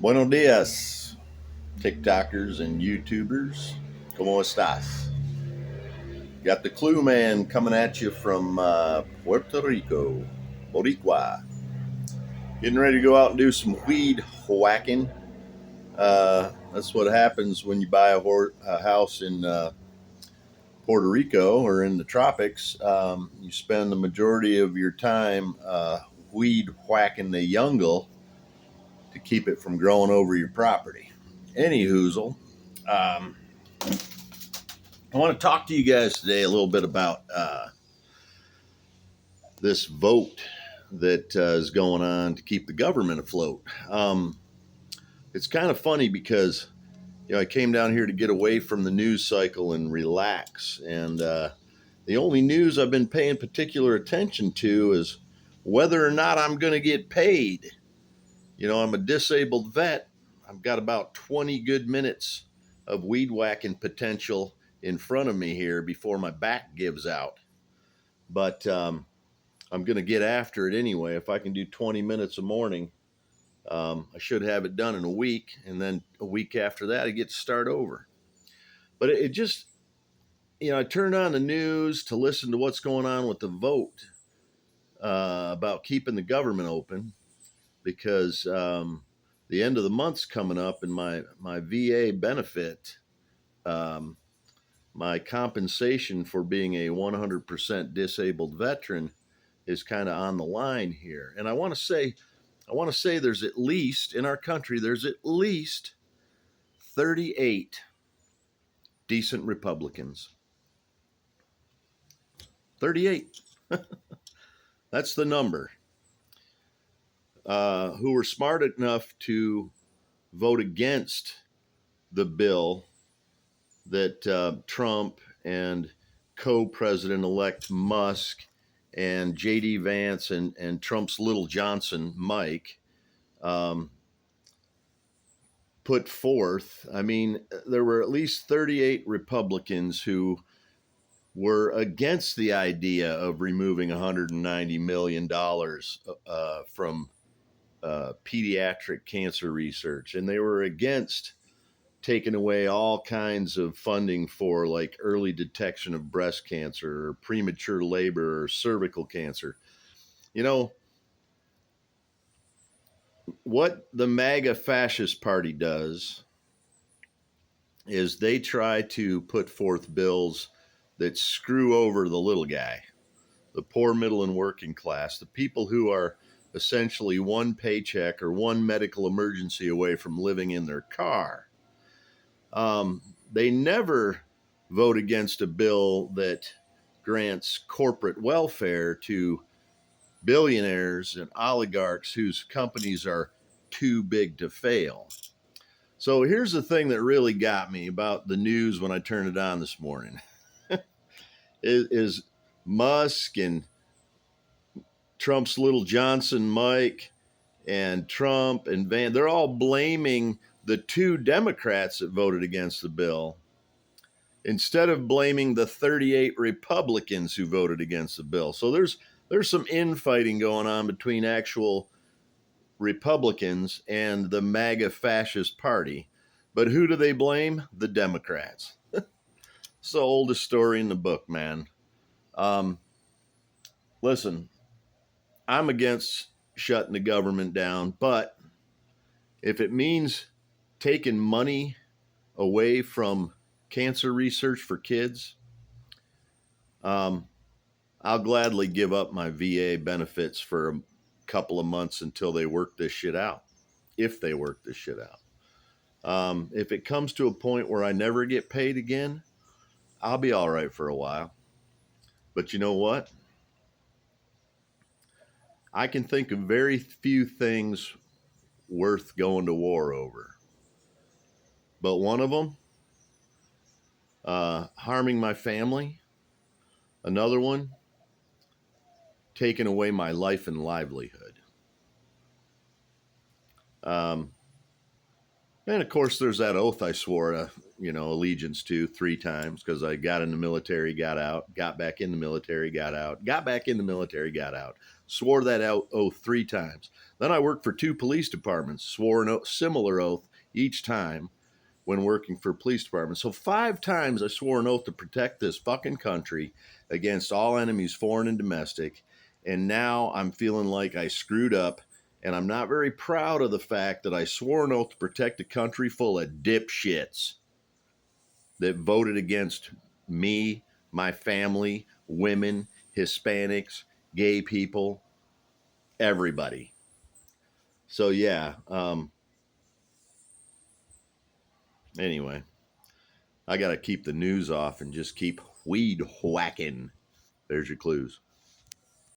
Buenos dias, TikTokers and YouTubers. ¿Cómo estás? Got the Clue Man coming at you from Puerto Rico, Boricua. Getting ready to go out and do some weed whacking. That's what happens when you buy a house in Puerto Rico or in the tropics. You spend the majority of your time weed whacking the jungle to keep it from growing over your property. Any hoozle. Um, I want to talk to you guys today a little bit about this vote that is going on to keep the government afloat. It's kind of funny because I came down here to get away from the news cycle and relax. And the only news I've been paying particular attention to is whether or not I'm going to get paid. I'm a disabled vet. I've got about 20 good minutes of weed whacking potential in front of me here before my back gives out. But I'm going to get after it anyway. If I can do 20 minutes a morning, I should have it done in a week. And then a week after that, I get to start over. But it just, I turned on the news to listen to what's going on with the vote about keeping the government open because the end of the month's coming up and my VA benefit, my compensation for being a 100% disabled veteran is kind of on the line here. And I want to say there's at least in our country, there's at least 38 decent Republicans. 38. That's the number. Who were smart enough to vote against the bill that Trump and co-president-elect Musk and J.D. Vance and Trump's little Johnson, Mike, put forth. I mean, there were at least 38 Republicans who were against the idea of removing $190 million from pediatric cancer research. And they were against taking away all kinds of funding for like early detection of breast cancer or premature labor or cervical cancer. What the MAGA Fascist Party does is they try to put forth bills that screw over the little guy, the poor, middle, and working class, the people who are essentially one paycheck or one medical emergency away from living in their car. They never vote against a bill that grants corporate welfare to billionaires and oligarchs whose companies are too big to fail. So here's the thing that really got me about the news when I turned it on this morning is Musk and Trump's little Johnson, Mike, and Trump and Van. They're all blaming the two Democrats that voted against the bill instead of blaming the 38 Republicans who voted against the bill. So there's some infighting going on between actual Republicans and the MAGA Fascist Party. But who do they blame? The Democrats. It's the oldest story in the book, man. Listen, I'm against shutting the government down, but if it means taking money away from cancer research for kids, I'll gladly give up my VA benefits for a couple of months until they work this shit out, if they work this shit out. If it comes to a point where I never get paid again, I'll be all right for a while. But you know what? I can think of very few things worth going to war over. But one of them, harming my family. Another one, taking away my life and livelihood. And of course, there's that oath I swore, allegiance to 3 times because I got in the military, got out, got back in the military, got out, got back in the military, got out. Swore that oath 3 times. Then I worked for 2 police departments, swore a similar oath each time when working for police departments. So 5 times I swore an oath to protect this fucking country against all enemies, foreign and domestic. And now I'm feeling like I screwed up. And I'm not very proud of the fact that I swore an oath to protect a country full of dipshits that voted against me, my family, women, Hispanics, gay people, everybody. So, yeah. Anyway, I got to keep the news off and just keep weed whacking. There's your clues.